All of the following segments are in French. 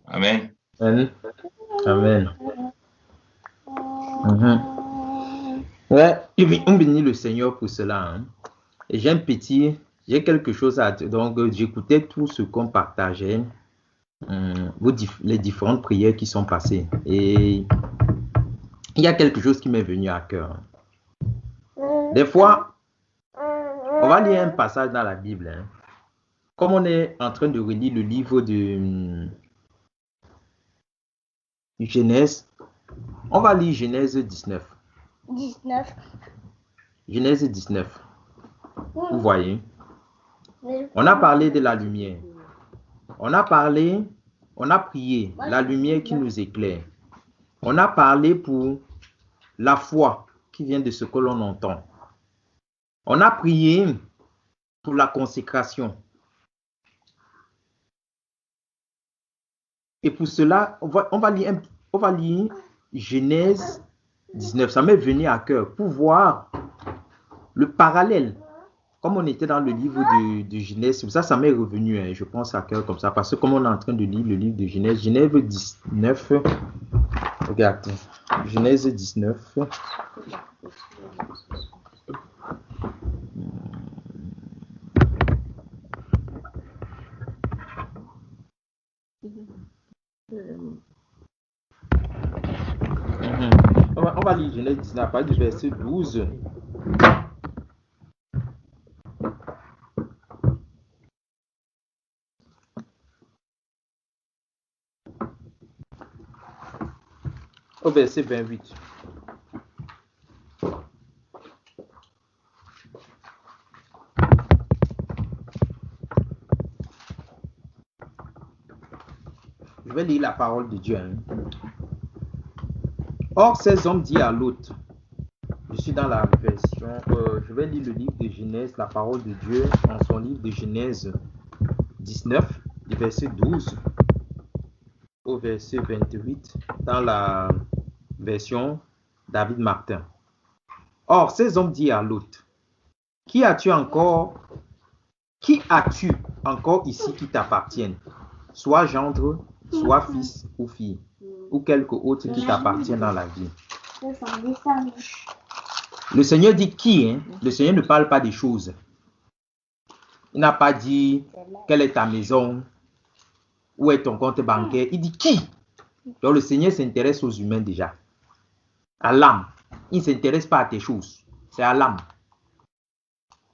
Amen. Amen. Amen. Ouais, on bénit le Seigneur pour cela. Hein. Et j'ai quelque chose à dire. Donc, j'écoutais tout ce qu'on partageait, les différentes prières qui sont passées. Et il y a quelque chose qui m'est venu à cœur. Des fois, on va lire un passage dans la Bible. Hein. Comme on est en train de relire le livre de Genèse, on va lire Genèse 19. Genèse 19. Vous voyez, on a parlé de la lumière. On a prié, la lumière qui nous éclaire. On a parlé pour la foi qui vient de ce que l'on entend. On a prié pour la consécration. Et pour cela, on va lire Genèse 19. Ça m'est venu à cœur pour voir le parallèle. Comme on était dans le livre de Genèse, ça m'est revenu, hein, je pense, à cœur comme ça. Parce que comme on est en train de lire le livre de Genèse, Genèse 19, regarde, Genèse 19. On va lire Genèse 19 à partir du verset 12. Au verset 28. Je vais lire la parole de Dieu. Hein. Or, ces hommes dit à l'autre, je suis dans la version, je vais lire le livre de Genèse, la parole de Dieu, en son livre de Genèse 19, du verset 12 au verset 28, dans la version David Martin. Or, ces hommes dit à l'autre, qui as-tu encore ici qui t'appartienne, soit gendre, soit fils ou fille, ou quelque autre qui t'appartient dans la vie. Le Seigneur dit qui, hein? Le Seigneur ne parle pas des choses. Il n'a pas dit quelle est ta maison, où est ton compte bancaire. Il dit qui. Donc le Seigneur s'intéresse aux humains déjà, à l'âme. Il ne s'intéresse pas à tes choses, c'est à l'âme.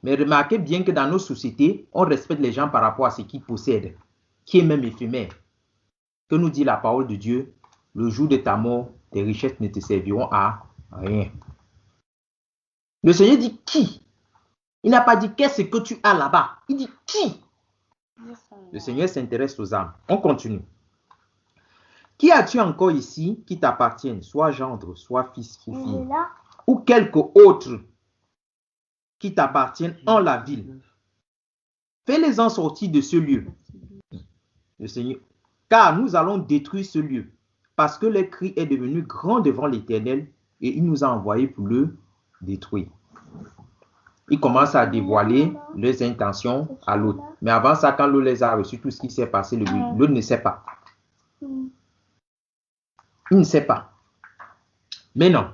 Mais remarquez bien que dans nos sociétés, on respecte les gens par rapport à ce qu'ils possèdent, qui est même éphémère. Que nous dit la parole de Dieu, le jour de ta mort, tes richesses ne te serviront à rien. Le Seigneur dit qui. Il n'a pas dit qu'est-ce que tu as là-bas. Il dit qui. Le Seigneur s'intéresse aux âmes. On continue. Qui as-tu encore ici qui t'appartienne, soit gendre, soit fils ou fille, ou quelque autre qui t'appartienne en la ville. Fais-les-en sortir de ce lieu. Le Seigneur, car nous allons détruire ce lieu, parce que le cri est devenu grand devant l'Éternel et il nous a envoyés pour le détruire. Il commence à dévoiler leurs intentions à l'autre. Mais avant ça, quand l'autre les a reçus, tout ce qui s'est passé, l'autre ne sait pas. Il ne sait pas. Mais non.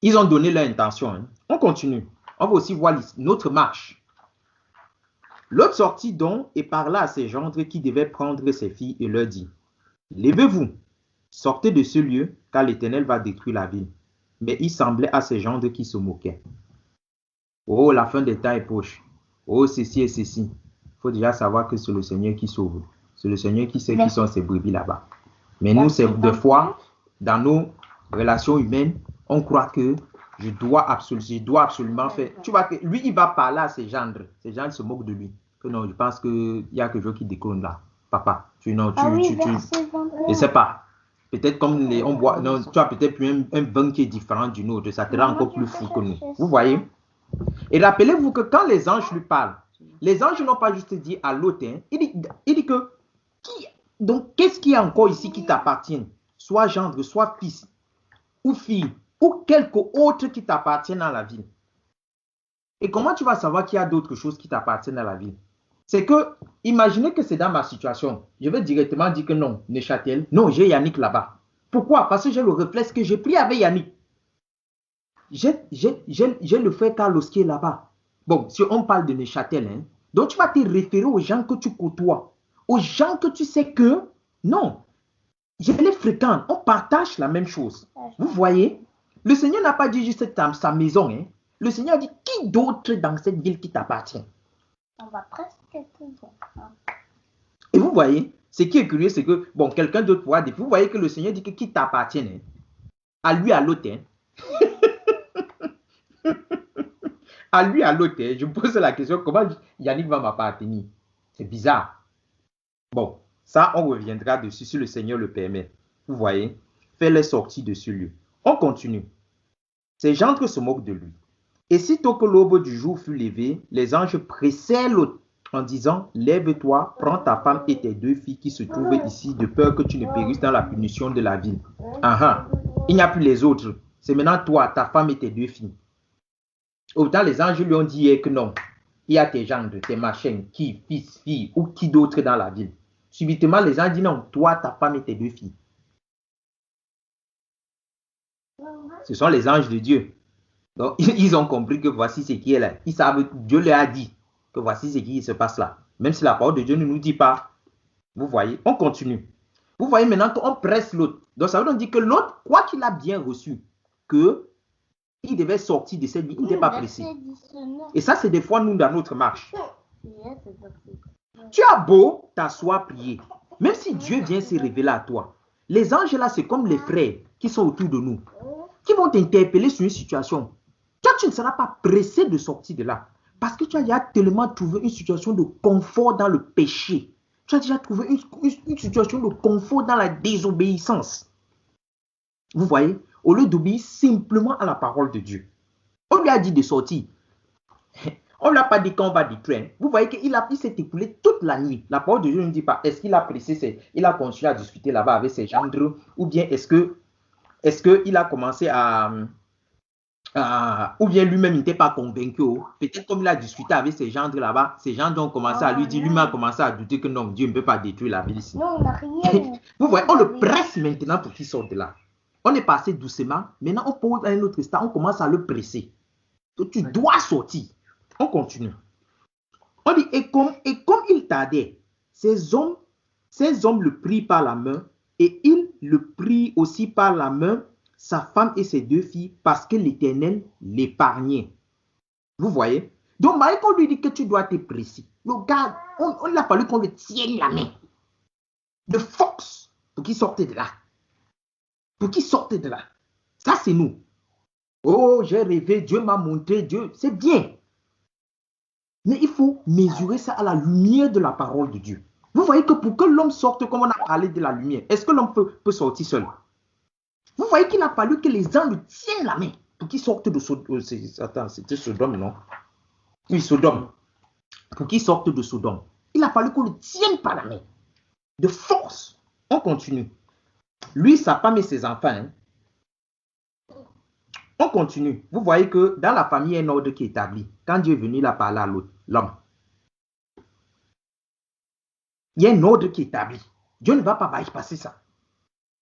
Ils ont donné leur intention. Hein. On continue. On va aussi voir notre marche. L'autre sortit donc et parla à ses gendres qui devaient prendre ses filles et leur dit, levez-vous, sortez de ce lieu, car l'Éternel va détruire la ville. Mais il semblait à ses gendres qui se moquaient. Oh, la fin des temps est proche. Oh, ceci et ceci. Il faut déjà savoir que c'est le Seigneur qui sauve. C'est le Seigneur qui sait qui sont ses brebis là-bas. Mais nous, c'est des fois, dans nos relations humaines, on croit que je dois absolument faire. Tu vois que lui, il va parler à ses gendres. Ses gendres se moquent de lui. Que non, je pense qu'il y a quelque chose qui déconne là. Papa, je ne sais pas. Peut-être comme on boit, non, tu as peut-être un vin qui est différent du nôtre. Ça te rend encore plus fou que nous. Vous voyez? Et rappelez-vous que quand les anges lui parlent, les anges n'ont pas juste dit à l'autre, hein, il dit que donc qu'est-ce qu'il y a encore ici qui t'appartient? Soit gendre, soit fils ou fille, ou quelque autre qui t'appartient dans la ville. Et comment tu vas savoir qu'il y a d'autres choses qui t'appartiennent dans la ville? C'est que, imaginez que c'est dans ma situation. Je vais directement dire que non, Neuchâtel. Non, j'ai Yannick là-bas. Pourquoi? Parce que j'ai le réflexe que j'ai pris avec Yannick. J'ai le frère Carlos qui est là-bas. Bon, si on parle de Neuchâtel, hein, donc tu vas te référer aux gens que tu côtoies. Aux gens que tu sais que, non, je les fréquente, on partage la même chose. Vous voyez, le Seigneur n'a pas dit juste sa maison. Hein. Le Seigneur a dit, qui d'autre dans cette ville qui t'appartient? On va presque tout dire. Et vous voyez, ce qui est curieux, c'est que, bon, quelqu'un d'autre pourra dire, vous voyez que le Seigneur dit que qui t'appartient, hein, à lui, à l'autre. Hein. À lui, à l'autre. Hein. Je me pose la question, comment Yannick va m'appartenir? C'est bizarre. Bon, ça, on reviendra dessus si le Seigneur le permet. Vous voyez, fais-les sortir de ce lieu. On continue. Ces gentes se moquent de lui. Et sitôt que l'aube du jour fut levée, les anges pressèrent l'autre en disant, lève-toi, prends ta femme et tes 2 filles qui se trouvent ici, de peur que tu ne périsses dans la punition de la ville. Il n'y a plus les autres. C'est maintenant toi, ta femme et tes 2 filles. Autant les anges lui ont dit que non, il y a tes gendres, tes machins, qui, fils, filles, ou qui d'autre dans la ville. Subitement, les anges disent non, toi, ta femme et tes 2 filles. Ce sont les anges de Dieu. Donc, ils ont compris que voici ce qui est là. Ils savent, Dieu leur a dit que voici ce qui se passe là. Même si la parole de Dieu ne nous dit pas. Vous voyez, on continue. Vous voyez maintenant qu'on presse l'autre. Donc, ça veut dire que l'autre, quoi qu'il a bien reçu, qu'il devait sortir de cette vie, il n'était pas pressé. Et ça, c'est des fois nous dans notre marche. Tu as beau t'asseoir, prier. Même si Dieu vient se révéler à toi, les anges là, c'est comme les frères qui sont autour de nous, qui vont t'interpeller sur une situation. Toi, tu ne seras pas pressé de sortir de là. Parce que tu as déjà tellement trouvé une situation de confort dans le péché. Tu as déjà trouvé une situation de confort dans la désobéissance. Vous voyez, au lieu d'obéir simplement à la parole de Dieu. On lui a dit de sortir. On ne lui a pas dit qu'on va détruire. Vous voyez qu'il s'est écoulé toute la nuit. La parole de Dieu ne dit pas, est-ce qu'il a pressé, il a continué à discuter là-bas avec ses gendres, ou bien est-ce qu'il a commencé ou bien lui-même il n'était pas convaincu. Peut-être comme il a discuté avec ses gendres là-bas, ses gendres ont commencé à lui dire, lui-même a commencé à douter que non, Dieu ne peut pas détruire la ville ici. Non, on n'a rien. Vous voyez, on le presse maintenant pour qu'il sorte de là. On est passé doucement. Maintenant, on pose à un autre stade, on commence à le presser. Donc, tu dois sortir. On continue. On dit, et comme il tardait, ces hommes le prirent par la main, et il le prit aussi par la main, sa femme et ses 2 filles, parce que l'Éternel l'épargnait. Vous voyez? Donc, malgré qu'on lui dit que tu dois te presser, le gars, on a fallu qu'on le tienne la main. De force, pour qu'il sorte de là. Pour qu'il sorte de là. Ça, c'est nous. Oh, j'ai rêvé, Dieu m'a montré, Dieu, c'est bien. Mais il faut mesurer ça à la lumière de la parole de Dieu. Vous voyez que pour que l'homme sorte, comme on a parlé de la lumière, est-ce que l'homme peut sortir seul? Vous voyez qu'il a fallu que les anges le tiennent la main pour qu'il sorte de Sodome. Attends, c'était Sodome, non? Oui, Sodome. Pour qu'il sorte de Sodome. Il a fallu qu'on le tienne par la main. De force. On continue. Lui, sa femme et ses enfants. Hein. On continue. Vous voyez que dans la famille, il y a un ordre qui est établi. Quand Dieu est venu, il a parlé à l'homme. Il y a un ordre qui est établi. Dieu ne va pas bypasser ça.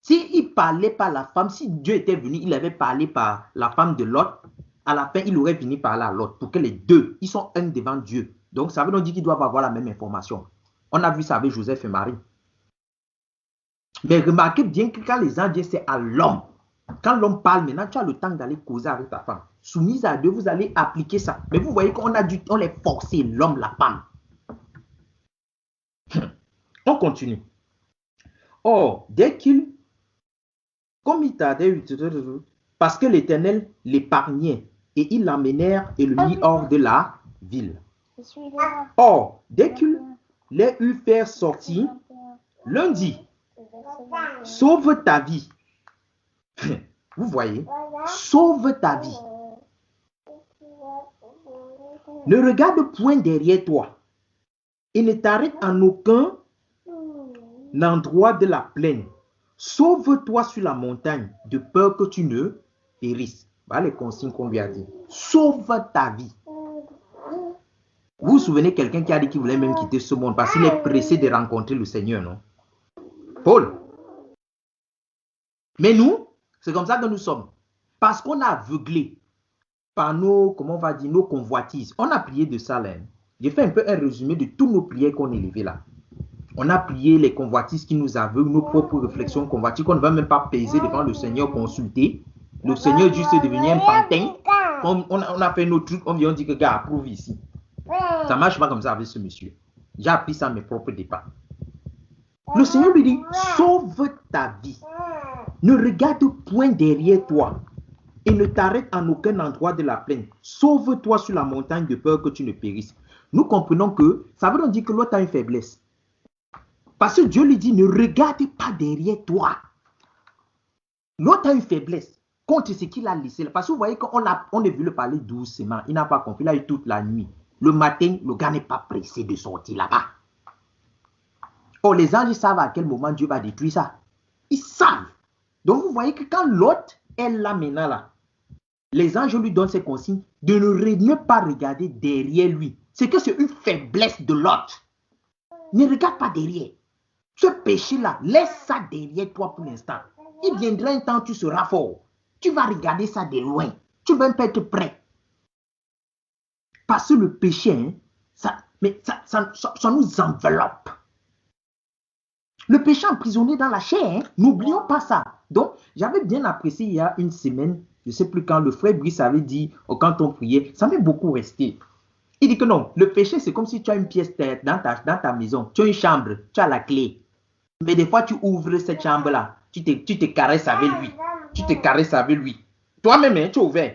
S'il ne parlait pas la femme, si Dieu était venu, il avait parlé par la femme de l'autre, à la fin, il aurait fini par parler à l'autre. Pour que les deux, ils sont un devant Dieu. Donc, ça veut donc dire qu'ils doivent avoir la même information. On a vu ça avec Joseph et Marie. Mais remarquez bien que quand les anges, c'est à l'homme. Quand l'homme parle, maintenant, tu as le temps d'aller causer avec ta femme. Soumise à Dieu, vous allez appliquer ça. Mais vous voyez qu'on on les forcé, l'homme, la femme. On continue. Or, dès qu'il, comme il tardait, parce que l'Éternel l'épargnait, et ils l'emmenèrent et le mit hors de la ville. Or, dès qu'il les eut fait sortir, l'un dit, sauve ta vie. Vous voyez, sauve ta vie. Ne regarde point derrière toi et ne t'arrête en aucun endroit de la plaine. Sauve-toi sur la montagne de peur que tu ne périsses. Voilà les consignes qu'on lui a dit. Sauve ta vie. Vous vous souvenez quelqu'un qui a dit qu'il voulait même quitter ce monde parce qu'il est pressé de rencontrer le Seigneur, non? Paul. Mais nous, c'est comme ça que nous sommes. Parce qu'on a aveuglé par nos, comment on va dire, nos convoitises. On a prié de ça là. J'ai fait un peu un résumé de toutes nos prières qu'on a élevées là. On a prié les convoitises qui nous aveuglent, nos propres réflexions convoitises qu'on ne va même pas peser devant le Seigneur, consulter. Le Seigneur juste devenu un pantin. On a fait nos trucs, on dit que gars, approuve ici. Ça ne marche pas comme ça avec ce monsieur. J'ai appris ça à mes propres départs. Le Seigneur lui dit, sauve ta vie. Ne regarde point derrière toi et ne t'arrête en aucun endroit de la plaine. Sauve-toi sur la montagne de peur que tu ne périsses. Nous comprenons que ça veut donc dire que l'autre a une faiblesse. Parce que Dieu lui dit, ne regarde pas derrière toi. L'autre a une faiblesse contre ce qu'il a laissé. Parce que vous voyez qu'on est vu le parler doucement. Il n'a pas compris. Il a eu toute la nuit. Le matin, le gars n'est pas pressé de sortir là-bas. Oh, les anges savent à quel moment Dieu va détruire ça. Ils savent. Donc, vous voyez que quand l'autre est là maintenant, là, les anges lui donnent ces consignes de ne pas regarder derrière lui. C'est que c'est une faiblesse de l'autre. Ne regarde pas derrière. Ce péché-là, laisse ça derrière toi pour l'instant. Il viendra un temps où tu seras fort. Tu vas regarder ça de loin. Tu ne vas même pas être prêt. Parce que le péché, hein, ça nous enveloppe. Le péché emprisonné dans la chair, hein, n'oublions pas ça. Donc, j'avais bien apprécié il y a une semaine, je ne sais plus quand, le frère Brice avait dit, quand on priait, ça m'est beaucoup resté. Il dit que non, le péché, c'est comme si tu as une pièce dans ta maison, tu as une chambre, tu as la clé. Mais des fois, tu ouvres cette chambre-là, tu te caresses avec lui. Tu te caresses avec lui. Toi-même, hein, tu es ouvert.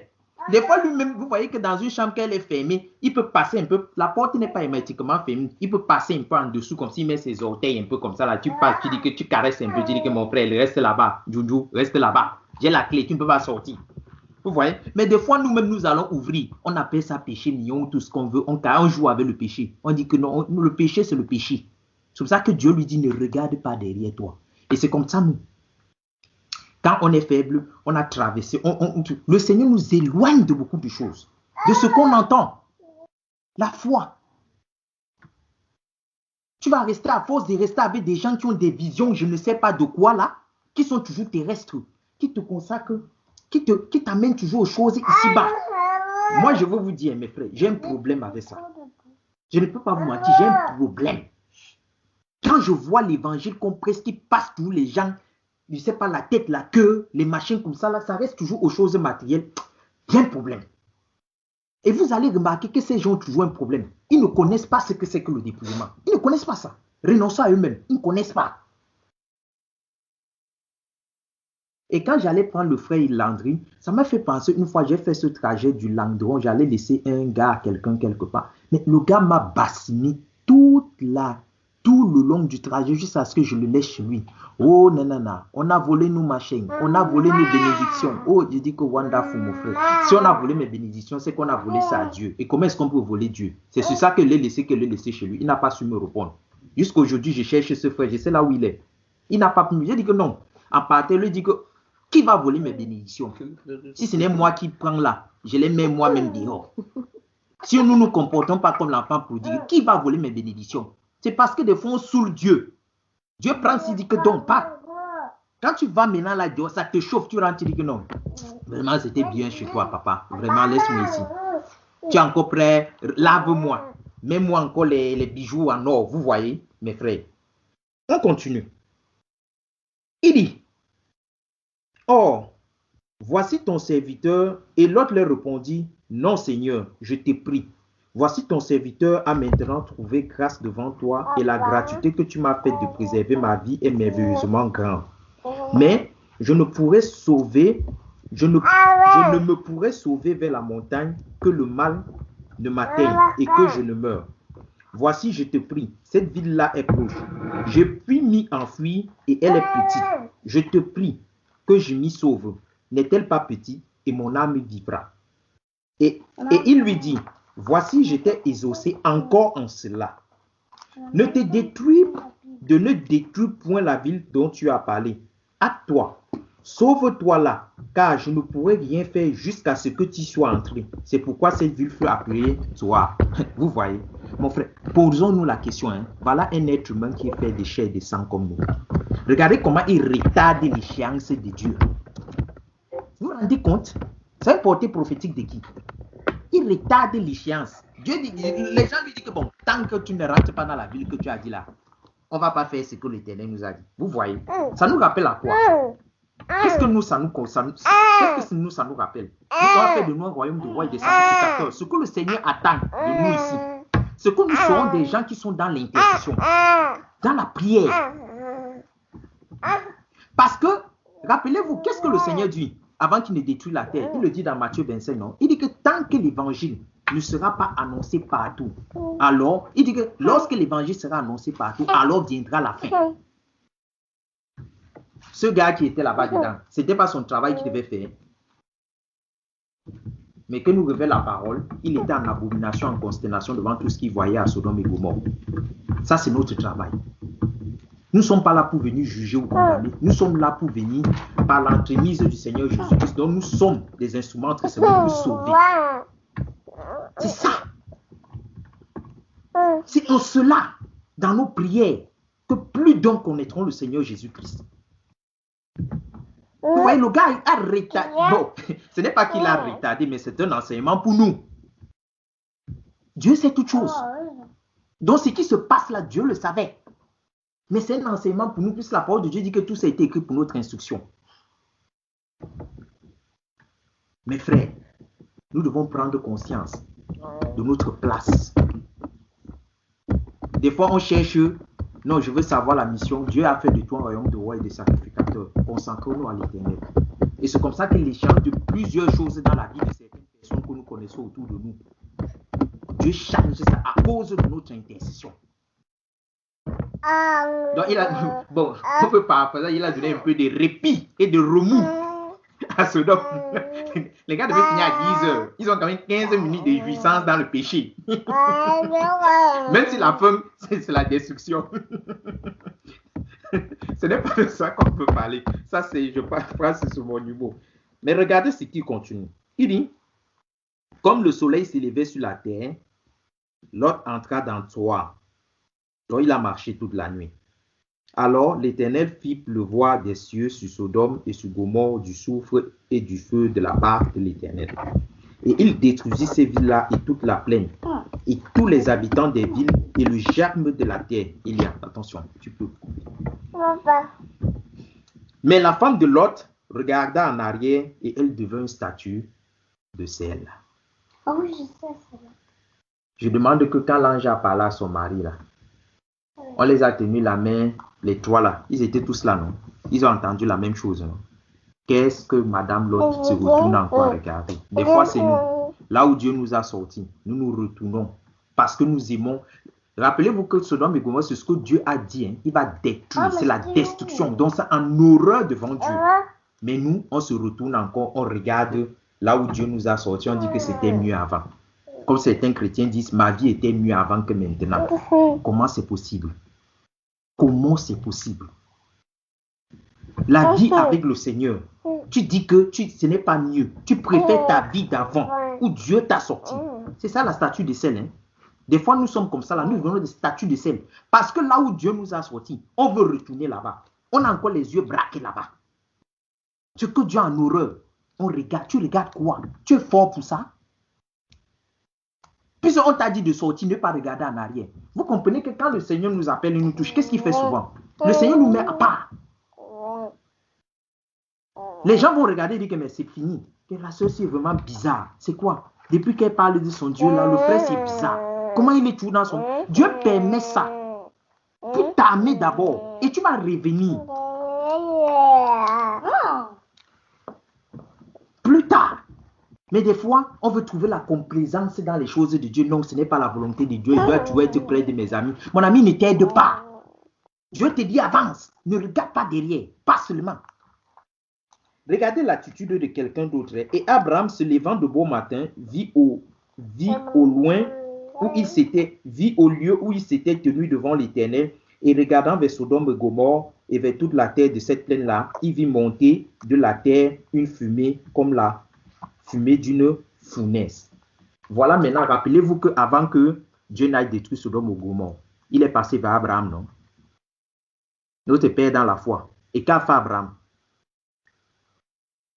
Des fois, lui-même, vous voyez que dans une chambre qu'elle est fermée, il peut passer un peu, la porte n'est pas hermétiquement fermée, il peut passer un peu en dessous, comme s'il met ses orteils un peu comme ça, là, tu passes, tu dis que tu caresses un peu, tu dis que mon frère, il reste là-bas, Joujou, reste là-bas, j'ai la clé, tu ne peux pas sortir. Vous voyez? Mais des fois, nous-mêmes, nous allons ouvrir, on appelle ça péché mignon, tout ce qu'on veut, on joue avec le péché, on dit que non, le péché, c'est le péché. C'est pour ça que Dieu lui dit, ne regarde pas derrière toi. Et c'est comme ça, nous. Quand on est faible, on a traversé. Le Seigneur nous éloigne de beaucoup de choses. De ce qu'on entend. La foi. Tu vas rester à force de rester avec des gens qui ont des visions, je ne sais pas de quoi là, qui sont toujours terrestres, qui te consacrent, qui t'amènent toujours aux choses ici-bas. Moi, je veux vous dire, mes frères, j'ai un problème avec ça. Je ne peux pas vous mentir, j'ai un problème. Quand je vois l'évangile qu'on presse, qui passe tous les gens, je ne sais pas, la tête, la queue, les machines comme ça, là, ça reste toujours aux choses matérielles. Il y a un problème. Et vous allez remarquer que ces gens ont toujours un problème. Ils ne connaissent pas ce que c'est que le dépouillement. Ils ne connaissent pas ça. Renonçant à eux-mêmes, ils ne connaissent pas. Et quand j'allais prendre le frère Landry, ça m'a fait penser, une fois j'ai fait ce trajet du Languedoc, j'allais laisser un gars à quelqu'un quelque part. Mais le gars m'a bassiné tout le long du trajet jusqu'à ce que je le laisse chez lui. Oh, nanana, on a volé nos machines, on a volé nos bénédictions. Oh, je dis que wonderful, mon frère. Si on a volé mes bénédictions, c'est qu'on a volé ça à Dieu. Et comment est-ce qu'on peut voler Dieu? C'est sur ça que je l'ai laissé chez lui. Il n'a pas su me répondre. Jusqu'aujourd'hui, je cherche ce frère, je sais là où il est. Il n'a pas pu. J'ai dit que non. En partant, il dit que qui va voler mes bénédictions? Si ce n'est moi qui prends là, je les mets moi-même dehors. Si nous ne nous comportons pas comme l'enfant prodigue, qui va voler mes bénédictions? C'est parce que des fois on saoule Dieu. Dieu prend s'il dit que donc pas. Quand tu vas maintenant là dehors, ça te chauffe, tu rentres, tu dis que non. Vraiment, c'était bien chez toi, papa. Vraiment, laisse-moi ici. Tu es encore prêt? Lave-moi. Mets-moi encore les bijoux en or. Vous voyez, mes frères. On continue. Il dit, oh, voici ton serviteur. Et l'autre leur répondit, non, Seigneur, je t'ai prie. Voici ton serviteur a maintenant trouvé grâce devant toi et la gratuité que tu m'as faite de préserver ma vie est merveilleusement grande. Mais je ne me pourrais sauver vers la montagne que le mal ne m'atteigne et que je ne meure. Voici, je te prie, cette ville-là est proche. Je puis m'y enfuir et elle est petite. Je te prie que je m'y sauve. N'est-elle pas petite et mon âme vivra? Et il lui dit, voici, je t'ai exaucé encore en cela. Ne détruis point la ville dont tu as parlé. Hâte-toi sauve-toi là, car je ne pourrai rien faire jusqu'à ce que tu sois entré. C'est pourquoi cette ville fut appelée Zoar. Vous voyez, mon frère, posons-nous la question. Voilà un être humain qui est fait de chair et de sang comme nous. Regardez comment il retarde l'échéance de Dieu. Vous vous rendez compte? C'est une portée prophétique de qui? Il retarde l'échéance. Dieu dit, les gens lui disent que bon, tant que tu ne rentres pas dans la ville que tu as dit là, on ne va pas faire ce que l'Éternel nous a dit. Vous voyez? Ça nous rappelle à quoi? Qu'est-ce que nous, ça nous concerne? Qu'est-ce que nous, ça nous rappelle? Nous avons fait de nous un royaume de rois et de sacrificateurs. Ce que le Seigneur attend de nous ici, c'est que nous serons des gens qui sont dans l'intercession, dans la prière. Parce que, rappelez-vous, qu'est-ce que le Seigneur dit avant qu'il ne détruise la terre? Il le dit dans Matthieu 25, non? Il dit que tant que l'évangile ne sera pas annoncé partout, alors, il dit que lorsque l'évangile sera annoncé partout, alors viendra la fin. Ce gars qui était là-bas dedans, ce n'était pas son travail qu'il devait faire. Mais que nous révèle la parole, il était en abomination, en consternation devant tout ce qu'il voyait à Sodome et Gomorrhe. Ça, c'est notre travail. Nous ne sommes pas là pour venir juger ou condamner. Nous sommes là pour venir par l'entremise du Seigneur Jésus-Christ. Donc nous sommes des instruments entre ses mains pour sauver. C'est ça. C'est en cela, dans nos prières, que plus d'hommes connaîtront le Seigneur Jésus-Christ. Vous voyez, le gars a retardé. Bon, ce n'est pas qu'il a retardé, mais c'est un enseignement pour nous. Dieu sait toutes choses. Donc ce qui se passe là, Dieu le savait. Mais c'est un enseignement pour nous, puisque la parole de Dieu dit que tout ça a été écrit pour notre instruction. Mes frères, nous devons prendre conscience de notre place. Des fois, on cherche, non, je veux savoir la mission. Dieu a fait de toi un royaume de rois et de sacrificateurs. Consacrons-nous à l'Éternel. Et c'est comme ça qu'il échange de plusieurs choses dans la vie de certaines personnes que nous connaissons autour de nous. Dieu change ça à cause de notre intercession. Donc, bon, on peut pas, il a donné un peu de répit et de remous à Sodome. Les gars devaient finir à 10 heures. Ils ont quand même 15 minutes de jouissance dans le péché. Même si la femme, c'est la destruction. Ce n'est pas de ça qu'on peut parler. Ça, c'est, je pense, c'est sur mon humour. Mais regardez ce qui continue. Il dit, comme le soleil s'élevait sur la terre, Lot entra dans Zoar. Donc il a marché toute la nuit. Alors l'Éternel fit pleuvoir des cieux sur Sodome et sur Gomorrhe du soufre et du feu de la part de l'Éternel. Et il détruisit ces villes-là et toute la plaine, et tous les habitants des villes et le germe de la terre. Il y a, attention, tu peux couper. Mais la femme de Lot regarda en arrière et elle devint une statue de sel. Oh oui, je sais celle-là. Je demande que quand l'ange a parlé à son mari, là, on les a tenus la main, les trois là, ils étaient tous là, non? Ils ont entendu la même chose, non? Qu'est-ce que Madame Lot se retourne encore à regarder? Des fois, c'est nous. Là où Dieu nous a sortis, nous nous retournons parce que nous aimons. Rappelez-vous que Sodome et Gomorrhe, c'est ce que Dieu a dit. Hein? Il va détruire, c'est la destruction. Donc, c'est en horreur devant Dieu. Mais nous, on se retourne encore, on regarde là où Dieu nous a sortis, on dit que c'était mieux avant. Comme certains chrétiens disent, ma vie était mieux avant que maintenant. Comment c'est possible? Comment c'est possible? La vie avec le Seigneur, tu dis que ce n'est pas mieux. Tu préfères ta vie d'avant où Dieu t'a sorti. C'est ça la statue de sel. Hein? Des fois, nous sommes comme ça, là, nous venons des statues de sel. Parce que là où Dieu nous a sortis, on veut retourner là-bas. On a encore les yeux braqués là-bas. Ce que Dieu a en horreur, on regarde. Tu regardes quoi? Tu es fort pour ça? Puisqu'on t'a dit de sortir, ne pas regarder en arrière. Vous comprenez que quand le Seigneur nous appelle et nous touche, qu'est-ce qu'il fait souvent? Le Seigneur nous met à part. Les gens vont regarder et dire que mais c'est fini. Que la soeur c'est vraiment bizarre. C'est quoi? Depuis qu'elle parle de son Dieu là, le frère c'est bizarre. Comment il est toujours dans son... Dieu permet ça pour t'armer d'abord et tu vas revenir. Plus tard. Mais des fois, on veut trouver la complaisance dans les choses de Dieu. Non, ce n'est pas la volonté de Dieu. Tu dois être près de mes amis. Mon ami ne t'aide pas. Dieu te dit avance. Ne regarde pas derrière. Pas seulement. Regardez l'attitude de quelqu'un d'autre. Et Abraham, se levant de beau matin, vit au loin où il s'était, vit au lieu où il s'était tenu devant l'Éternel. Et regardant vers Sodome et Gomorrhe et vers toute la terre de cette plaine-là, il vit monter de la terre une fumée comme la fumée d'une fournaise. Voilà maintenant, rappelez-vous qu'avant que Dieu n'aille détruire Sodome et Gomorrhe, il est passé vers Abraham, non? Notre père dans la foi. Et qu'a fait Abraham?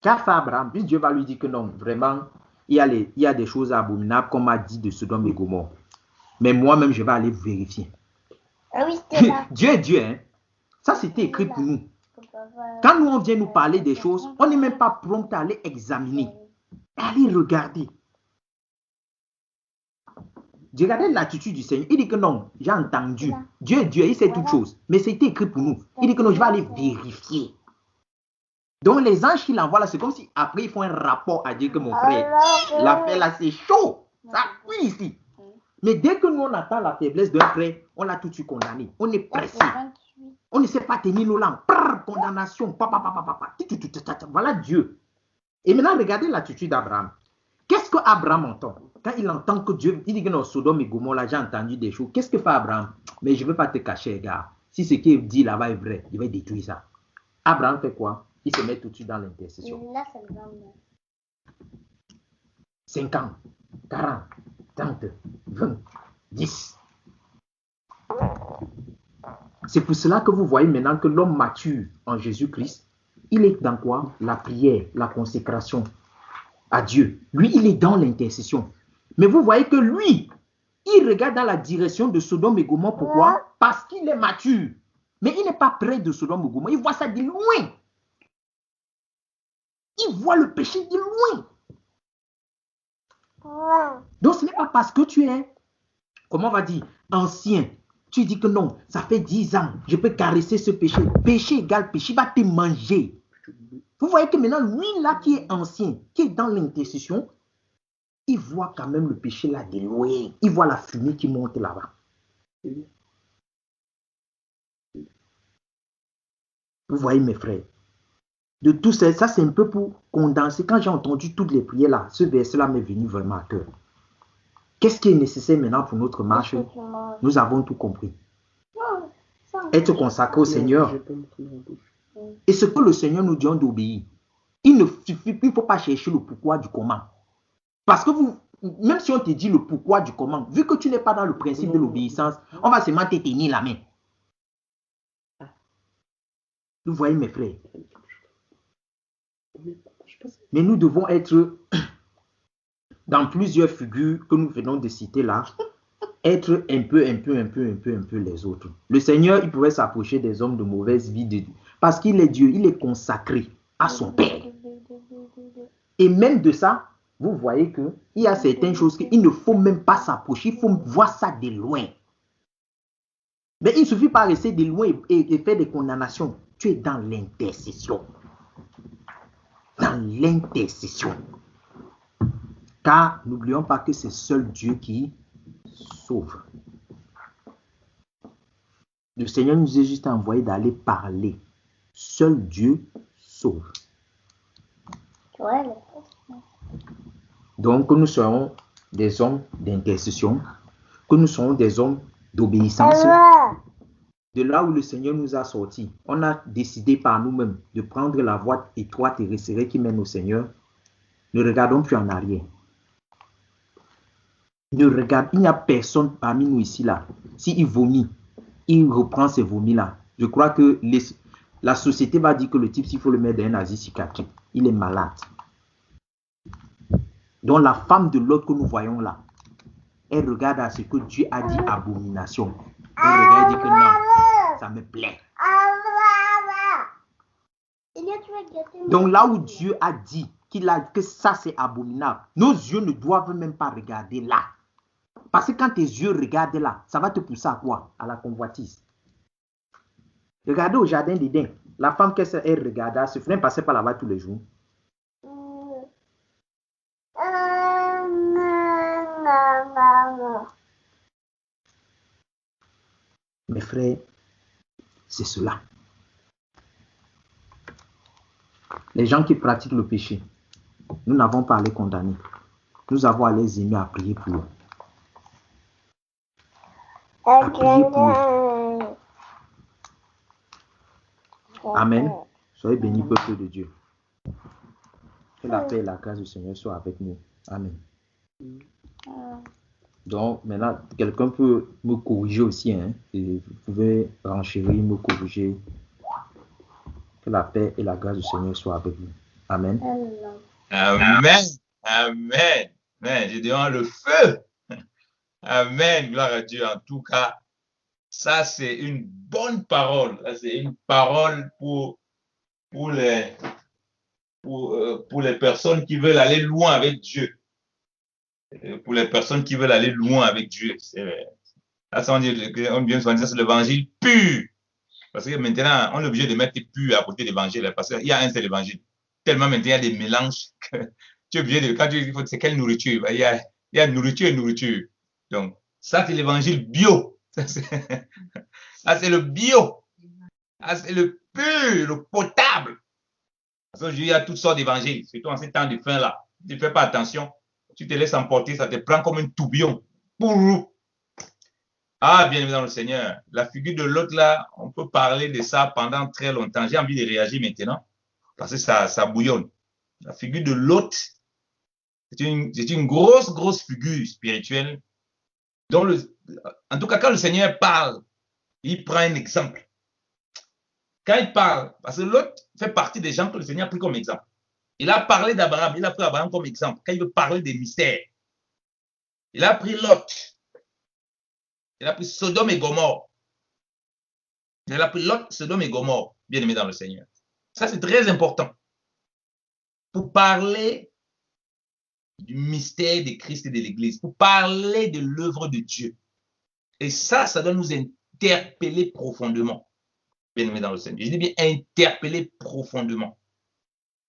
Qu'a fait Abraham? Puis Dieu va lui dire que non, vraiment, il y a des choses abominables qu'on m'a dit de Sodome et Gomorrhe. Mais moi-même, je vais aller vérifier. Ah oui, c'était là. Dieu est Dieu, hein? Ça, c'était écrit pour nous. Quand nous, on vient nous parler des choses, on n'est même pas prompt à aller examiner, à aller regarder. Regardez l'attitude du Seigneur. Il dit que non, j'ai entendu. Dieu est Dieu, il sait toutes choses. Mais c'était écrit pour nous. Il dit que non, je vais aller vérifier. Donc les anges qu'il envoie là, c'est comme si après ils font un rapport à dire que mon frère, l'affaire là c'est chaud. Ça cuit ici. Mais dès que nous on attend la faiblesse d'un frère, on l'a tout de suite condamné. On est pressé. On ne sait pas tenir nos langues. Condamnation. Voilà Dieu. Et maintenant, regardez l'attitude d'Abraham. Qu'est-ce que Abraham entend? Quand il entend que Dieu, il dit que non, Sodome et Gomorrhe, là, j'ai entendu des choses. Qu'est-ce que fait Abraham? Mais je ne veux pas te cacher, gars. Si ce qu'il dit là-bas est vrai, il va détruire ça. Abraham fait quoi? Il se met tout de suite dans l'intercession. Là, c'est le 29. 50, 40, 30, 20, 10. C'est pour cela que vous voyez maintenant que l'homme mature en Jésus-Christ, il est dans quoi? La prière, la consécration à Dieu. Lui, il est dans l'intercession. Mais vous voyez que lui, il regarde dans la direction de Sodome et Gomorrhe. Pourquoi? Parce qu'il est mature. Mais il n'est pas près de Sodome et Gomorrhe. Il voit ça de loin. Il voit le péché de loin. Donc, ce n'est pas parce que tu es, comment on va dire, ancien. Tu dis que non, ça fait 10 ans, je peux caresser ce péché. Péché égale péché, il va te manger. Vous voyez que maintenant, lui là qui est ancien, qui est dans l'intercession, il voit quand même le péché là de loin. Il voit la fumée qui monte là-bas. Vous voyez mes frères. De tout ça, c'est un peu pour condenser. Quand j'ai entendu toutes les prières là, ce verset-là m'est venu vraiment à cœur. Qu'est-ce qui est nécessaire maintenant pour notre marche? Nous avons tout compris. Être consacré au Seigneur. Et ce que le Seigneur nous dit d'obéir. Il ne faut pas chercher le pourquoi du comment. Parce que même si on te dit le pourquoi du comment, vu que tu n'es pas dans le principe de l'obéissance, on va seulement te tenir la main. Vous voyez mes frères. Mais nous devons être dans plusieurs figures que nous venons de citer là, être un peu les autres. Le Seigneur, il pouvait s'approcher des hommes de mauvaise vie parce qu'il est Dieu, il est consacré à son Père. Et même de ça, vous voyez qu'il y a certaines choses qu'il ne faut même pas s'approcher, il faut voir ça de loin. Mais il ne suffit pas de rester de loin et faire des condamnations. Tu es dans l'intercession. Dans l'intercession. Car n'oublions pas que c'est seul Dieu qui sauve. Le Seigneur nous a juste envoyé d'aller parler. Seul Dieu sauve. Donc que nous serons des hommes d'intercession, que nous serons des hommes d'obéissance. De là où le Seigneur nous a sortis, on a décidé par nous-mêmes de prendre la voie étroite et resserrée qui mène au Seigneur. Ne regardons plus en arrière. Il n'y a personne parmi nous ici là. S'il vomit, il reprend ses vomis là. Je crois que la société va dire que le type, s'il faut le mettre dans un asile psychiatrique, il est malade. Donc la femme de l'autre que nous voyons là, elle regarde à ce que Dieu a dit abomination. Elle regarde et dit que non, ça me plaît. Donc là où Dieu a dit que ça c'est abominable, nos yeux ne doivent même pas regarder là. Parce que quand tes yeux regardent là, ça va te pousser à quoi? À la convoitise. Regardez au jardin d'Éden. La femme, qu'est-ce qu'elle regardait? Ce frère passait par là-bas tous les jours. Mes frères, c'est cela. Les gens qui pratiquent le péché, nous n'avons pas à les condamner. Nous avons à les aimer, à prier pour eux. À prier pour eux. Amen. Soyez bénis, peuple de Dieu. Que la paix et la grâce du Seigneur soient avec nous. Amen. Donc, maintenant, quelqu'un peut me corriger aussi. Hein, et vous pouvez renchérir, me corriger. Que la paix et la grâce du Seigneur soient avec vous. Amen. Amen. Amen. Amen. Je demande le feu. Amen. Gloire à Dieu. En tout cas, ça, c'est une bonne parole. C'est une parole pour les personnes qui veulent aller loin avec Dieu. Pour les personnes qui veulent aller loin avec Dieu. Là, ça, on vient de dire c'est l'évangile pur. Parce que maintenant, on est obligé de mettre pur à côté de l'évangile. Parce qu'il y a un seul évangile. Tellement maintenant, il y a des mélanges que tu es obligé de. Quand tu dis c'est quelle nourriture, il y a nourriture et nourriture. Donc, ça, c'est l'évangile bio. Ça, c'est le bio. Ça, c'est le pur, le potable. Parce qu'aujourd'hui, il y a toutes sortes d'évangiles, surtout en ces temps de fin là. Tu ne fais pas attention, tu te laisses emporter, ça te prend comme un tourbillon. Ah, bien évidemment, le Seigneur. La figure de l'autre là, on peut parler de ça pendant très longtemps. J'ai envie de réagir maintenant parce que ça bouillonne. La figure de l'autre, c'est une grosse figure spirituelle. En tout cas, quand le Seigneur parle, il prend un exemple. Quand il parle, parce que l'autre fait partie des gens que le Seigneur a pris comme exemple. Il a parlé d'Abraham, il a pris Abraham comme exemple. Quand il veut parler des mystères, il a pris Lot. Il a pris Sodome et Gomorre. Il a pris Lot, Sodome et Gomorre, bien aimé dans le Seigneur. Ça, c'est très important. Pour parler du mystère de Christ et de l'Église, pour parler de l'œuvre de Dieu. Et ça doit nous interpeller profondément. Bien aimé dans le Seigneur. Je dis bien interpeller profondément.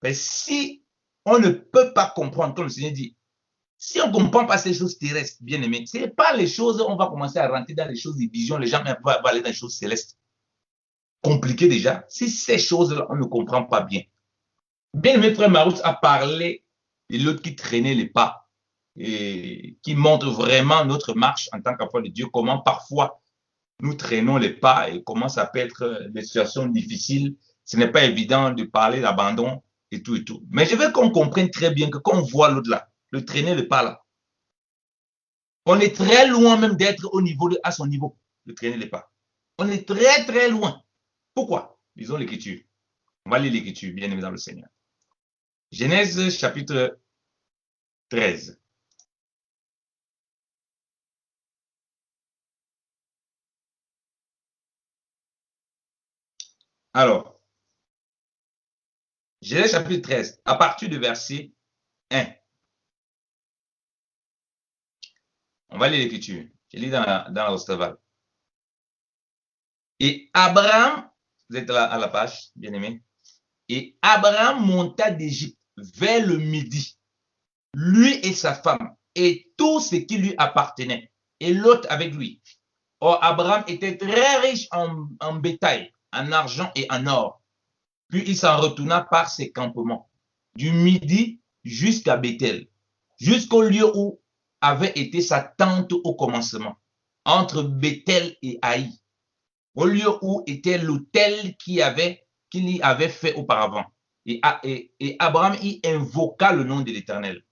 Mais si on ne peut pas comprendre, comme le Seigneur dit, si on ne comprend pas ces choses terrestres, bien aimé, ce n'est pas les choses, on va commencer à rentrer dans les choses des visions, les gens vont aller dans les choses célestes. Compliquées déjà. Si ces choses-là, on ne comprend pas bien. Bien aimé, frère Marouche a parlé de l'autre qui traînait les pas et qui montre vraiment notre marche en tant qu'enfant de Dieu, comment parfois nous traînons les pas et comment ça peut être des situations difficiles. Ce n'est pas évident de parler d'abandon et tout et tout. Mais je veux qu'on comprenne très bien que quand on voit l'autre là, le traîner le pas là, on est très loin même d'être à son niveau, de traîner les pas. On est très loin. Pourquoi? Lisons l'Écriture. On va lire l'Écriture, bien aimé dans le Seigneur. Genèse chapitre 13. Alors, Genèse chapitre 13, à partir du verset 1. On va lire l'Écriture. Je lis dans la Rostaval. Et Abraham, vous êtes là à la page, bien aimé. Et Abraham monta d'Égypte vers le midi, lui et sa femme, et tout ce qui lui appartenait, et Lot avec lui. Or, Abraham était très riche en bétail, en argent et en or. Puis il s'en retourna par ses campements, du midi jusqu'à Bethel, jusqu'au lieu où avait été sa tente au commencement, entre Bethel et Haï, au lieu où était l'autel qu'il y avait fait auparavant. Et Abraham y invoqua le nom de l'Éternel.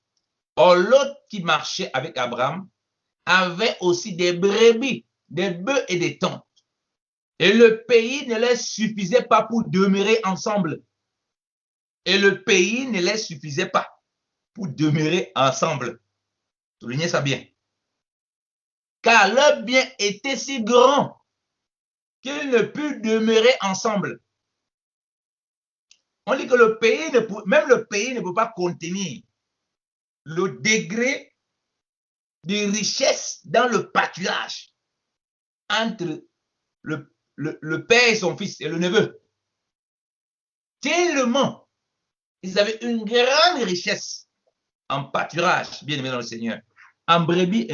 Or, l'autre qui marchait avec Abraham avait aussi des brebis, des bœufs et des tentes. Et le pays ne les suffisait pas pour demeurer ensemble. Et le pays ne les suffisait pas pour demeurer ensemble. Soulignez ça bien. Car leur bien était si grand qu'ils ne purent demeurer ensemble. On dit que même le pays ne peut pas contenir le degré de richesse dans le pâturage entre le père et son fils et le neveu. Tellement, ils avaient une grande richesse en pâturage, bien aimé dans le Seigneur, en brebis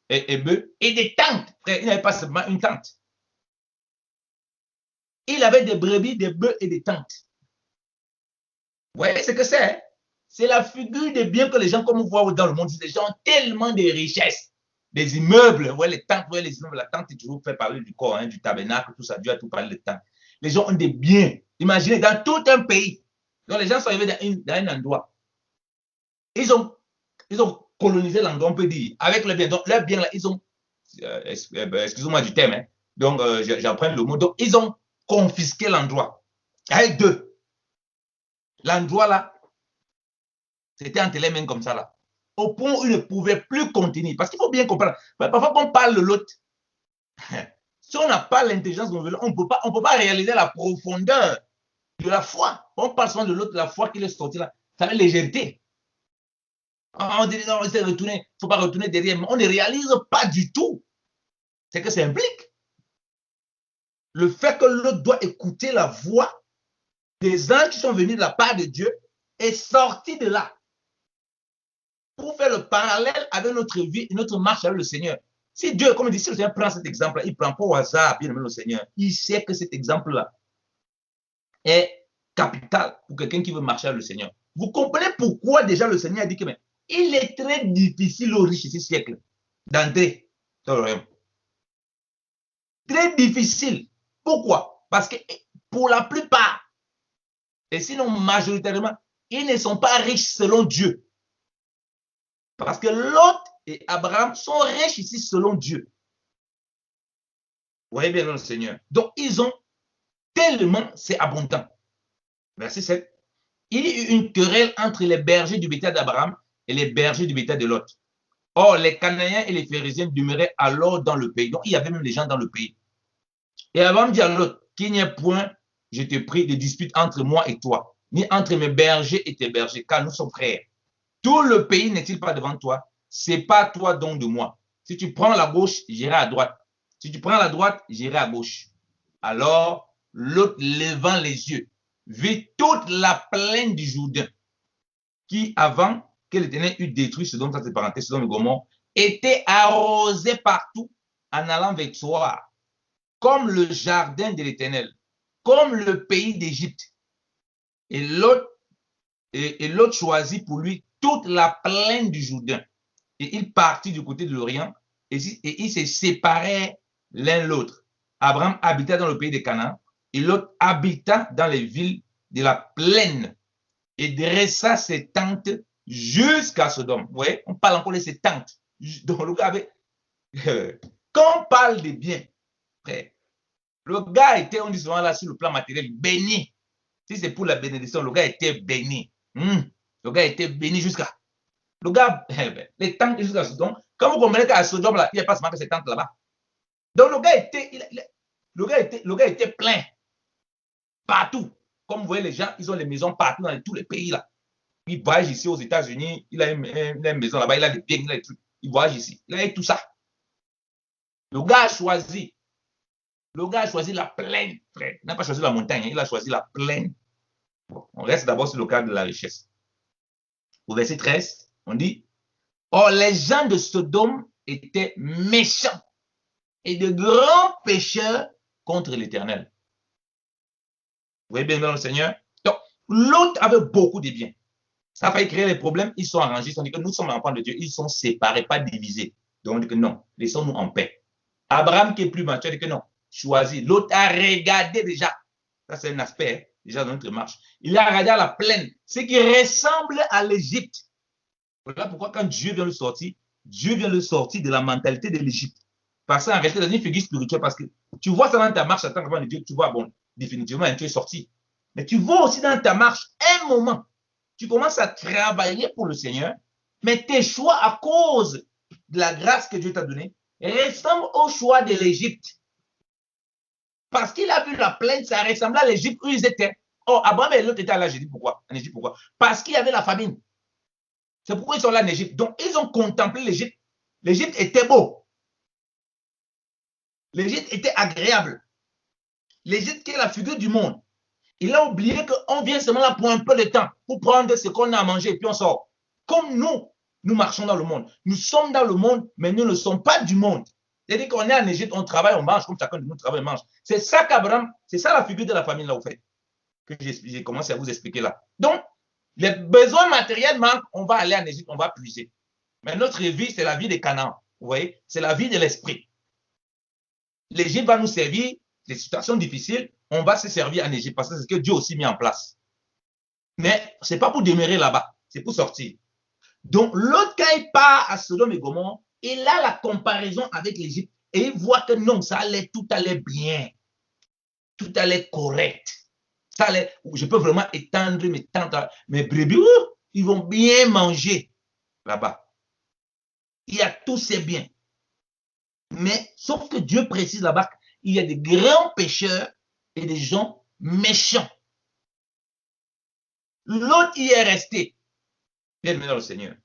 et bœufs et des tentes. Frère, il n'avait pas seulement une tente. Il avait des brebis, des bœufs et des tentes. Vous voyez ce que c'est? C'est la figure des biens que les gens, comme on voit dans le monde, les gens ont tellement de richesses. Des immeubles, vous voyez les tentes, les immeubles, la tente est toujours fait parler du corps, hein, du tabernacle, tout ça, Dieu a tout parlé de tentes. Les gens ont des biens, Imaginez, dans tout un pays. Donc les gens sont arrivés dans un endroit. Ils ont colonisé l'endroit, on peut dire, avec le bien. Donc leur bien là, ils ont, excusez-moi du terme, hein. Donc j'apprends le mot. Donc ils ont confisqué l'endroit. Avec deux. L'endroit là, c'était entre les mains comme ça là. Au point où ils ne pouvaient plus contenir. Parce qu'il faut bien comprendre. Parfois qu'on parle de l'autre, si on n'a pas l'intelligence on ne peut pas réaliser la profondeur de la foi. On parle souvent de l'autre, la foi qui est sortie là. Ça a légèreté. On dit non, il ne faut pas retourner derrière. Mais on ne réalise pas du tout. C'est que ça implique. Le fait que l'autre doit écouter la voix des anges qui sont venus de la part de Dieu est sorti de là. Pour faire le parallèle avec notre vie et notre marche avec le Seigneur. Si Dieu, comme il dit, si le Seigneur prend cet exemple-là, il ne prend pas au hasard, bien aimé le Seigneur. Il sait que cet exemple-là est capital pour quelqu'un qui veut marcher avec le Seigneur. Vous comprenez pourquoi déjà le Seigneur a dit que mais, il est très difficile aux riches de ce siècle d'entrer dans le royaume. Très difficile. Pourquoi? Parce que pour la plupart, et sinon majoritairement, ils ne sont pas riches selon Dieu. Parce que Lot et Abraham sont riches ici selon Dieu. Vous voyez bien le Seigneur. Donc, ils ont tellement, c'est abondant. Verset 7. Il y a eu une querelle entre les bergers du bétail d'Abraham et les bergers du bétail de Lot. Or, les Cananéens et les Phérésiens demeuraient alors dans le pays. Donc, il y avait même des gens dans le pays. Et Abraham dit à Lot, qu'il n'y ait point, je te prie, de dispute entre moi et toi, ni entre mes bergers et tes bergers, car nous sommes frères. Tout le pays n'est-il pas devant toi? Sépare-toi donc de moi. Si tu prends la gauche, j'irai à droite. Si tu prends la droite, j'irai à gauche. Alors, l'autre, levant les yeux, vit toute la plaine du Jourdain, qui, avant que l'Éternel eût détruit Sodome, ça c'est parenthèse, Sodome et Gomorrhe, était arrosée partout en allant vers toi, comme le jardin de l'Éternel, comme le pays d'Égypte. Et l'autre choisit pour lui toute la plaine du Jourdain. Et il partit du côté de l'Orient et ils se séparaient l'un l'autre. Abraham habita dans le pays de Canaan et l'autre habita dans les villes de la plaine et dressa ses tentes jusqu'à Sodome. Vous voyez, on parle encore de ses tentes. Donc, le gars avait... Quand on parle de biens, le gars était, on dit souvent là, sur le plan matériel, béni. Si c'est pour la bénédiction, le gars était béni. Le gars était béni jusqu'à. Le gars, les tentes jusqu'à Sodome. Quand vous comprenez qu'à Sodome, là, il n'y a pas seulement que ces tentes là-bas. Donc, le gars était plein. Partout. Comme vous voyez, les gens, ils ont les maisons partout dans tous les pays là. Il voyage ici aux États-Unis, il a une maison là-bas, il a des biens, il a des trucs. Il voyage ici. Il a tout ça. Le gars a choisi. Le gars a choisi la plaine, frère. Il n'a pas choisi la montagne, il a choisi la plaine. Bon, on reste d'abord sur le cadre de la richesse. Au verset 13, on dit, or les gens de Sodome étaient méchants et de grands pécheurs contre l'Éternel. Vous voyez bien le Seigneur? Donc, l'autre avait beaucoup de biens. Ça a failli créer des problèmes, ils sont arrangés, ils ont dit que nous sommes enfants de Dieu, ils sont séparés, pas divisés. Donc on dit que non, laissons-nous en paix. Abraham qui est plus mature dit que non, choisis. L'autre a regardé déjà, ça c'est un aspect déjà de notre marche. Il a regardé à la plaine, ce qui ressemble à l'Égypte. Voilà pourquoi quand Dieu vient le sortir, Dieu vient le sortir de la mentalité de l'Égypte. Parce qu'en réalité, dans une figure spirituelle, parce que tu vois ça dans ta marche, attends avant de Dieu, tu vois, bon, définitivement, tu es sorti. Mais tu vois aussi dans ta marche, un moment, tu commences à travailler pour le Seigneur, mais tes choix à cause de la grâce que Dieu t'a donnée ressemblent au choix de l'Égypte. Parce qu'il a vu la plaine, ça ressemblait à l'Égypte où ils étaient. Oh, Abraham et l'autre étaient là, j'ai dit pourquoi? En Égypte, pourquoi? Parce qu'il y avait la famine. C'est pourquoi ils sont là en Égypte. Donc, ils ont contemplé l'Égypte. L'Égypte était beau. L'Égypte était agréable. L'Égypte qui est la figure du monde. Il a oublié qu'on vient seulement là pour un peu de temps, pour prendre ce qu'on a à manger et puis on sort. Comme nous marchons dans le monde. Nous sommes dans le monde, mais nous ne sommes pas du monde. C'est-à-dire qu'on est en Égypte, on travaille, on mange, comme chacun de nous travaille et mange. C'est ça qu'Abraham, c'est ça la figure de la famille là, au fait, que j'ai commencé à vous expliquer là. Donc, les besoins matériels manquent, on va aller en Égypte, on va puiser. Mais notre vie, c'est la vie de Canaan. Vous voyez, c'est la vie de l'esprit. L'Égypte va nous servir, des situations difficiles, on va se servir en Égypte parce que c'est ce que Dieu aussi mis en place. Mais ce n'est pas pour demeurer là-bas, c'est pour sortir. Donc, l'autre, quand il part à Sodome et Gomorrhe, il a la comparaison avec l'Égypte et il voit que non, tout allait bien, tout allait correct. Ça allait, je peux vraiment étendre mes brebis, ils vont bien manger là-bas. Il y a tous ces biens. Mais, sauf que Dieu précise là-bas, il y a des grands pécheurs et des gens méchants. L'autre y est resté. Bien aimé dans le Seigneur.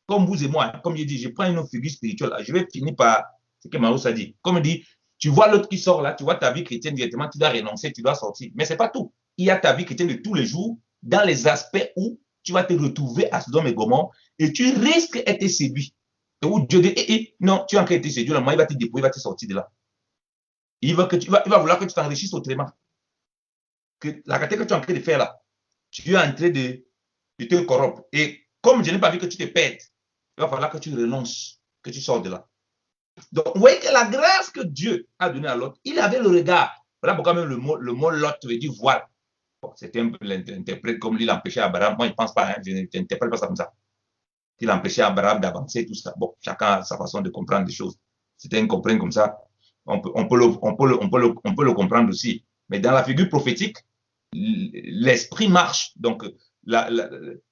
Comme vous et moi, comme je dis, je prends une autre figure spirituelle. Je vais finir par ce que Marus a dit. Comme il dit, tu vois l'autre qui sort là, tu vois ta vie chrétienne directement, tu dois renoncer, tu dois sortir. Mais ce n'est pas tout. Il y a ta vie chrétienne de tous les jours dans les aspects où tu vas te retrouver à Sodome et Gomorrhe et tu risques d'être séduit. Et où Dieu dit, non, tu es en train d'être séduit, là, moi, il va te dépouiller, il va te sortir de là. Il va vouloir que tu t'enrichisses autrement. Que la qualité que tu es en train de faire là, tu es en train de te corrompre. Et comme je n'ai pas vu que tu te perdes, il va falloir que tu renonces, que tu sors de là. Donc, vous voyez que la grâce que Dieu a donnée à l'autre, il avait le regard. Voilà pourquoi même le mot Lot veut dire voile. Bon, c'était un peu l'interprète comme il empêchait Abraham. Moi, je ne pense pas, hein, je n'interprète pas ça comme ça. Il empêchait Abraham d'avancer, tout ça. Bon, chacun a sa façon de comprendre les choses. C'était incompris comme ça. On peut le comprendre aussi. Mais dans la figure prophétique, l'esprit marche. Donc,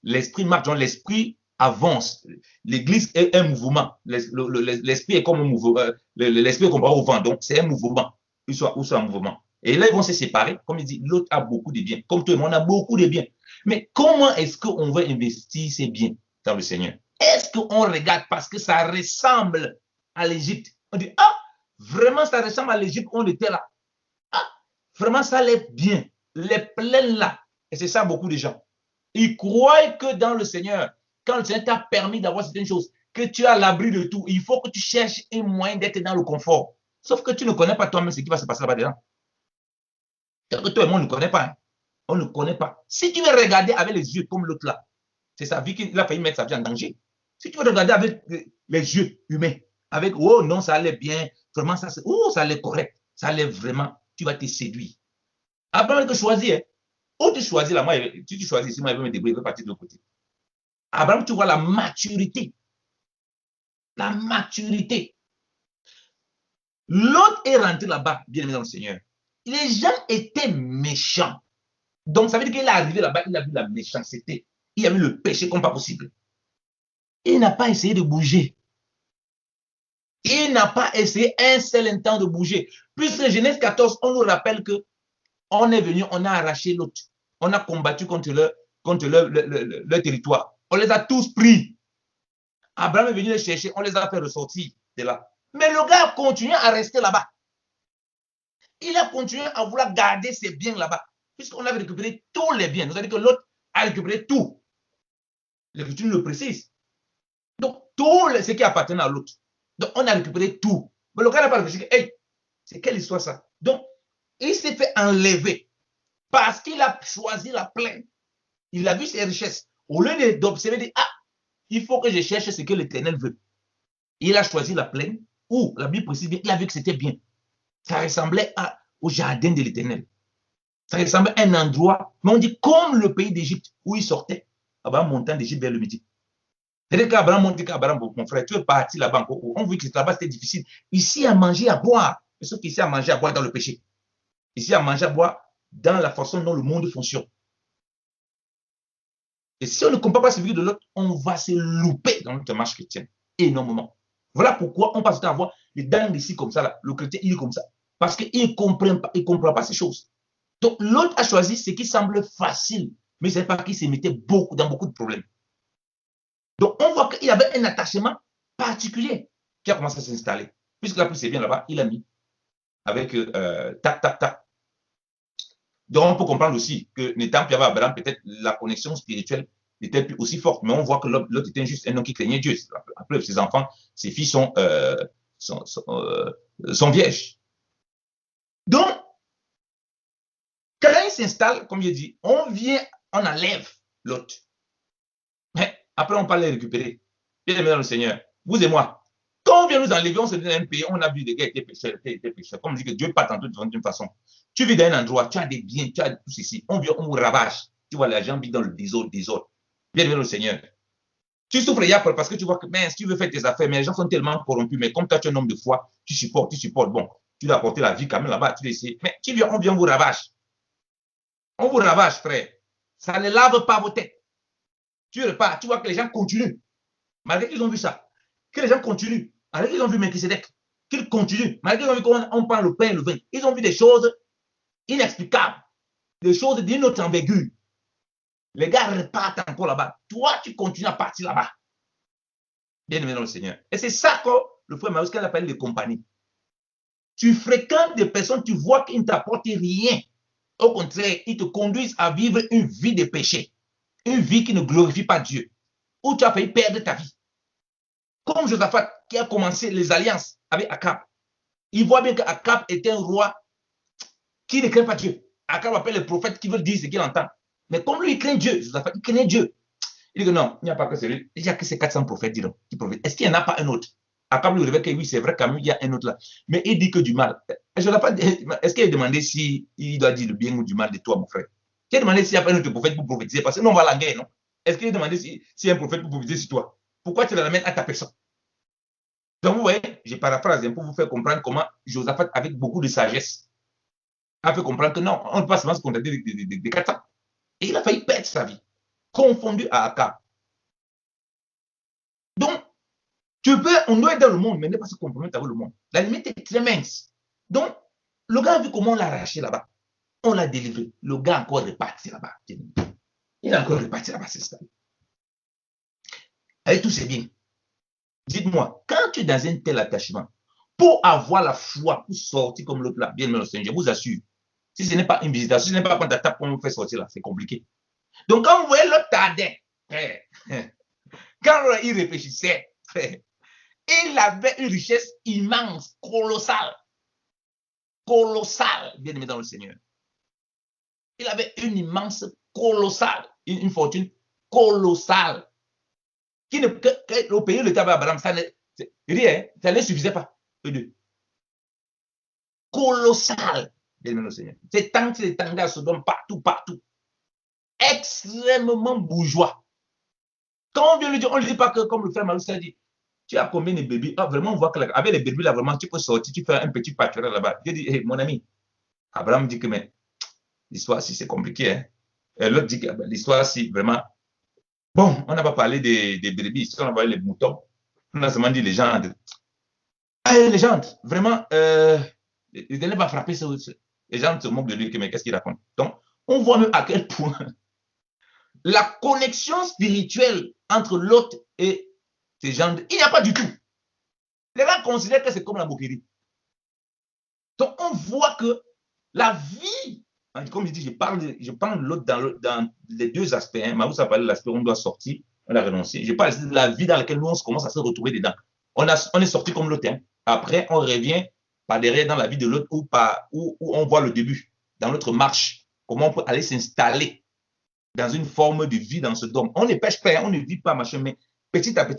l'esprit marche, donc l'esprit avance. L'église est un mouvement. L'esprit est comme un mouvement. L'esprit est comparé au vent. Donc, c'est un mouvement. Il soit un mouvement. Et là, ils vont se séparer. Comme il dit, l'autre a beaucoup de biens. Comme tout le monde a beaucoup de biens. Mais comment est-ce qu'on va investir ces biens dans le Seigneur? Est-ce qu'on regarde parce que ça ressemble à l'Égypte? On dit, ah, vraiment, ça ressemble à l'Égypte où on était là. Ah, vraiment, ça allait bien. Les plaines là. Et c'est ça beaucoup de gens. Ils croient que dans le Seigneur, quand le Seigneur t'a permis d'avoir certaines choses, que tu as l'abri de tout, il faut que tu cherches un moyen d'être dans le confort. Sauf que tu ne connais pas toi-même ce qui va se passer là-bas dedans. Que toi et moi, on ne connaît pas. Hein. On ne connaît pas. Si tu veux regarder avec les yeux comme l'autre là, c'est sa vie qu'il a failli mettre sa vie en danger. Si tu veux regarder avec les yeux humains, avec oh non, ça allait bien, vraiment ça allait correct, ça allait vraiment, tu vas te séduire. Abraham que choisir, où tu choisis là, moi, tu choisis ici, moi, je vais me débrouiller, je vais partir de l'autre côté. Abraham, tu vois la maturité. La maturité. L'autre est rentré là-bas, bien aimé dans le Seigneur. Les gens étaient méchants. Donc, ça veut dire qu'il est arrivé là-bas, il a vu la méchanceté. Il a vu le péché comme pas possible. Il n'a pas essayé de bouger. Il n'a pas essayé un seul instant de bouger. Puisque Genèse 14, on nous rappelle que on est venu, on a arraché l'autre. On a combattu contre leur territoire. On les a tous pris. Abraham est venu les chercher, on les a fait ressortir de là. Mais le gars a continué à rester là-bas. Il a continué à vouloir garder ses biens là-bas. Puisqu'on avait récupéré tous les biens. Nous avons dit que l'autre a récupéré tout. L'Écriture nous le précise. Donc, tout ce qui appartenait à l'autre. Donc, on a récupéré tout. Mais le gars n'a pas réfléchi. Hey, c'est quelle histoire ça? Donc, il s'est fait enlever parce qu'il a choisi la plaine. Il a vu ses richesses. Au lieu d'observer, dit, ah, il faut que je cherche ce que l'Éternel veut. Il a choisi la plaine où la Bible précise bien, il a vu que c'était bien. Ça ressemblait au jardin de l'Éternel. Ça ressemblait à un endroit, mais on dit comme le pays d'Égypte où il sortait, Abraham montant d'Égypte vers le midi. C'est-à-dire qu'Abraham monte qu'Abraham, mon frère, tu es parti là-bas. On voit que là-bas c'était difficile. Ici, à manger, à boire. Mais sauf qu'ici, à manger, à boire dans le péché. Ici, à manger, à boire dans la façon dont le monde fonctionne. Et si on ne comprend pas ce de l'autre, on va se louper dans notre marche chrétienne énormément. Voilà pourquoi on passe à voir les dingues ici comme ça. Là. Le chrétien, il est comme ça. Parce qu'il ne comprend pas ces choses. Donc, l'autre a choisi ce qui semble facile, mais ce n'est pas qu'il se mettait dans beaucoup de problèmes. Donc, on voit qu'il y avait un attachement particulier qui a commencé à s'installer. Puisque la pluie c'est bien là-bas, il a mis avec tac. Donc, on peut comprendre aussi que n'étant plus avec Abraham, peut-être la connexion spirituelle n'était plus aussi forte. Mais on voit que l'autre était juste un homme qui craignait Dieu. Après, ses enfants, ses filles sont vierges. Donc, quand il s'installe, comme je dis, on enlève l'autre. Mais après, on parle de récupérer. Bien aimé dans le Seigneur, vous et moi, Quand on vient nous enlever, on se dit dans un pays, on a vu des gars qui étaient pécheurs. Comme on dit que Dieu part tantôt d'une façon. Tu vis dans un endroit, tu as des biens, tu as tout ceci. On vient, on vous ravage. Tu vois, les gens vivent dans le désordre. Bien le Seigneur. Tu souffres hier parce que tu vois que, mais si tu veux faire tes affaires, mais les gens sont tellement corrompus. Mais comme toi, tu es un homme de foi, tu supportes. Bon, tu dois apporter la vie quand même là-bas. Tu essaies. Mais tu viens, on vient vous ravage. On vous ravage, frère. Ça ne lave pas vos têtes. Tu repars, tu vois que les gens continuent. Malgré qu'ils ont vu ça. Que les gens continuent. Malgré qu'ils ont vu Melchisedec. Qu'ils continuent. Malgré qu'ils ont vu qu'on prend le pain et le vin. Ils ont vu des choses inexplicables. Des choses d'une autre envergure. Les gars repartent encore là-bas. Toi, tu continues à partir là-bas. Bien aimé dans le Seigneur. Et c'est ça que le frère Marius appelle les compagnies. Tu fréquentes des personnes, tu vois qu'ils ne t'apportent rien. Au contraire, ils te conduisent à vivre une vie de péché. Une vie qui ne glorifie pas Dieu. Où tu as failli perdre ta vie. Comme Josaphat qui a commencé les alliances avec Akab. Il voit bien qu'Akab est un roi qui ne craint pas Dieu. Akab appelle les prophètes qui veulent dire ce qu'il entend. Mais comme lui, il craint Dieu, Josaphat, il craint Dieu. Il dit que non, il n'y a pas que celui. Il n'y a que ces 400 prophètes, dis donc, qui prophètent. Est-ce qu'il n'y en a pas un autre? Akab lui révèle que oui, c'est vrai, quand même, il y a un autre là. Mais il dit que du mal. Est-ce qu'il a demandé s'il doit dire le bien ou du mal de toi, mon frère? Il a demandé s'il n'y a pas un autre prophète pour prophétiser. Parce que nous, on va à la guerre, non? Est-ce qu'il a demandé s'il y a un prophète pour prophétiser sur toi? Pourquoi tu le ramènes à ta personne? Donc, vous voyez, je paraphrase pour vous faire comprendre comment Josaphat, avec beaucoup de sagesse, a fait comprendre que non, on ne peut pas seulement se contenter de 400. Et il a failli perdre sa vie, confondu à Akab. Donc, on doit être dans le monde, mais ne pas se compromettre avec le monde. La limite est très mince. Donc, le gars a vu comment on l'a arraché là-bas. On l'a délivré. Le gars a encore reparti là-bas. Il a encore reparti là-bas, c'est ça. Avec tous ces biens. Dites-moi, quand tu es dans un tel attachement, pour avoir la foi, pour sortir comme l'autre là, bien le Seigneur, je vous assure, si ce n'est pas une visitation, si ce n'est pas quand tu tapes pour me faire sortir là, c'est compliqué. Donc, quand vous voyez l'autre tardait, quand il réfléchissait, il avait une richesse immense, colossale, bien aimé dans le Seigneur. Il avait une immense, colossale, une fortune colossale. Qui ne, au pays le tabac Abraham, ça ne suffisait pas. Colossal, bien aimé dans le Seigneur. C'est tant que c'est tant à Sodome, partout. Extrêmement bourgeois. Quand on vient lui dire, on ne lui dit pas que, comme le frère Marius a dit, tu as combien de bébés? Ah, vraiment, on voit qu'avec les bébés, là, vraiment, tu peux sortir, tu fais un petit pâturage là-bas. Je dis, hey, mon ami, Abraham dit que, mais l'histoire, si c'est compliqué, hein. L'autre dit que l'histoire, si vraiment. Bon, on n'a pas parlé des brebis, on a parlé des moutons. On a seulement dit les gens. Les gens, vraiment, ils ne pas frapper ça. Les gens se moquent de lui, mais qu'est-ce qu'il raconte? Donc, on voit même à quel point la connexion spirituelle entre l'autre et ces gens, il n'y a pas du tout. Les gens considèrent que c'est comme la moquerie. Donc, on voit que la vie, comme je dis, je parle de l'autre dans les deux aspects. Hein. Mahous a parlé de l'aspect où on doit sortir, on a renoncé. Je parle de la vie dans laquelle nous, on commence à se retrouver dedans. On est sorti comme l'autre. Hein. Après, on revient par derrière dans la vie de l'autre où on voit le début, dans notre marche. Comment on peut aller s'installer dans une forme de vie dans ce dôme. On ne pêche pas, on ne vit pas, machin, mais petit à petit,